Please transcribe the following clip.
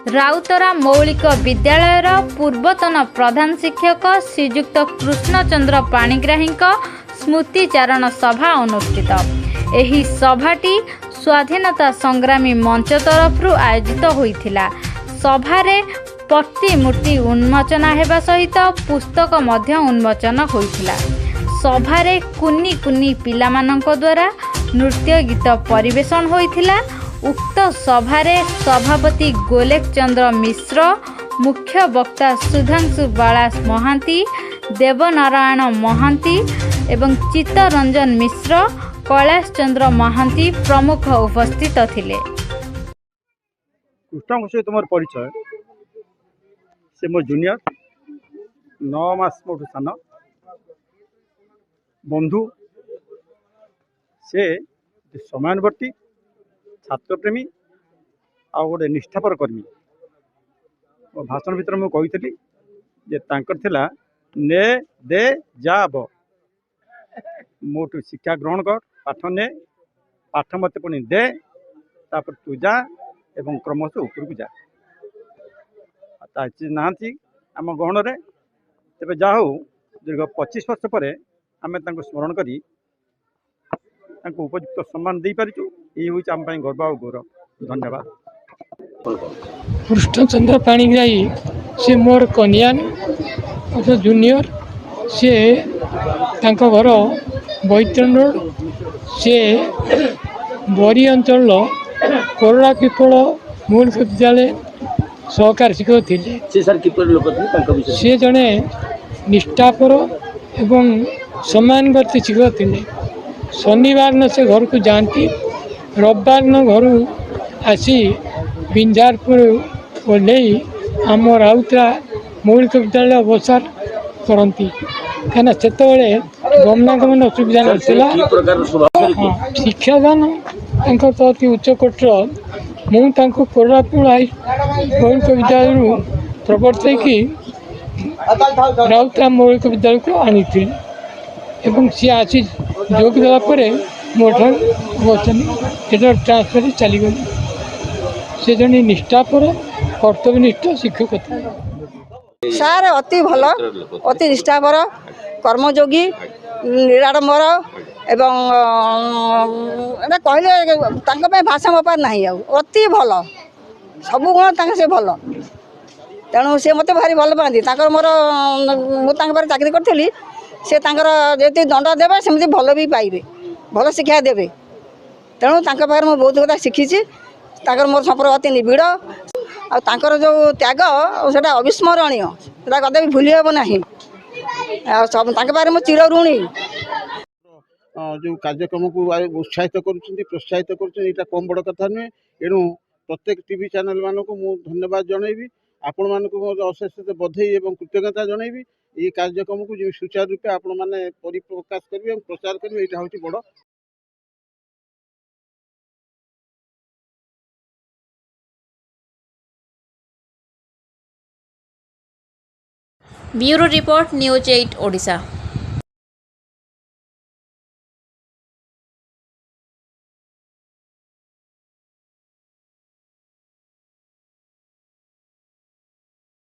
राउतरा मौलिक विद्यालयर पूर्वतन प्रधान शिक्षक श्रीजुक्त कृष्णचंद्र पाणिग्राही स्मृतिचारण सभा अनुष्ठित। एही सभाटी स्वाधीनता संग्रामी मंच तरफ आयोजित होइथिला। सभारे प्रतिमूर्ति उन्मोचन हेबा सहित पुस्तक मध्य उन्मोचन होइथिला। सभारे कुनी कुनी पिलामानंक द्वारा नृत्य गीत परिवेषण होइथिला। उक्त सभारे सभापति गोलेक चंद्र मिश्र, मुख्य वक्ता सुधांशु बालास महांती, देवनारायण महांती एवं चित्तरंजन मिश्र, कैलाश चंद्र महांती प्रमुख उपस्थित थिले। कृष्ण से तुम परिचय से मो जूनियर 9 मास मोठू सान बंधु से समानुवर्ती छात्रप्रेमी आ गोटे निष्ठापर कर्मी। मो भाषण भितर मुझे कही जे तांकर थिला ने दे जाब मोठू शिक्षा ग्रहण कर पाठ ने पाठ मत पुणी दे तापर तू जा एवं क्रमश उपरकू जा ना आम गहन तेज जा हूँ दीर्घ 25 वर्ष पर आम स्मरण कर उपयुक्त सम्मान दे पारिचु। ये हूँ आम गर्व और गौरव। धन्यवाद। कृष्णचंद्र पाणिग्राही से मोर कन्यान जूनियर से घर बैतरण रोड से बरी अंचल कोरड़ा पिपल मूल विद्यालय सहकार शिक्षक थे। सी जड़े निष्ठापर एवं सम्मानवर्ती शिक्षक थे। शनिवार न से घर को जाती, रविवार न घर आसी बिंजारपुर ओल्ले आम राउतरा मौलिक विद्यालय अवसार करती कहीं से गमनागमन असुविधा ना शिक्षादान तो अति उच्चकोटर मुझे कोरापुर मौलिक विद्यालय प्रवर्तक राउतरा मौलिक विद्यालय को आनी सी आसी जोग देवापर मोठार वचन ट्रांसफर चलीगली। से जड़े निष्ठापर कर्तव्यनिष्ठ शिक्षक थे। सार अति भल अति निष्ठापर कर्मयोगी निराडंबर एवं कहले भाषा मपार ना अति भल सब गुण से भल। तेणु सी मत भारी भल पाती मोर मुझे चाकरी करी से जी दंड देवे सेमती भल भी पाइबे भल शिक्षा देवे। तेणु पाखे मुझे बहुत कथा शिखी मोर संपर्क अति निबिड़ आर जो त्याग से अविस्मरणीय से कदे भी भूली हे ना सब मुझे चिर ऋणी। जो कार्यक्रम को उत्साहित प्रोत्साहित कर कम बड़ कथा नुहे। एणु प्रत्येक टीवी चैनल मान को मुझे धन्यवाद जनइबी। आपण मान अशेष बधाई और कृतज्ञता जनइबी। ये कार्यक्रम को जो सुचारू रूपे आपण मैंने परिप्रकाश करेंगे और प्रचार करेंगे यहाँ हूँ बड़। Bureau report news 8 Odisha.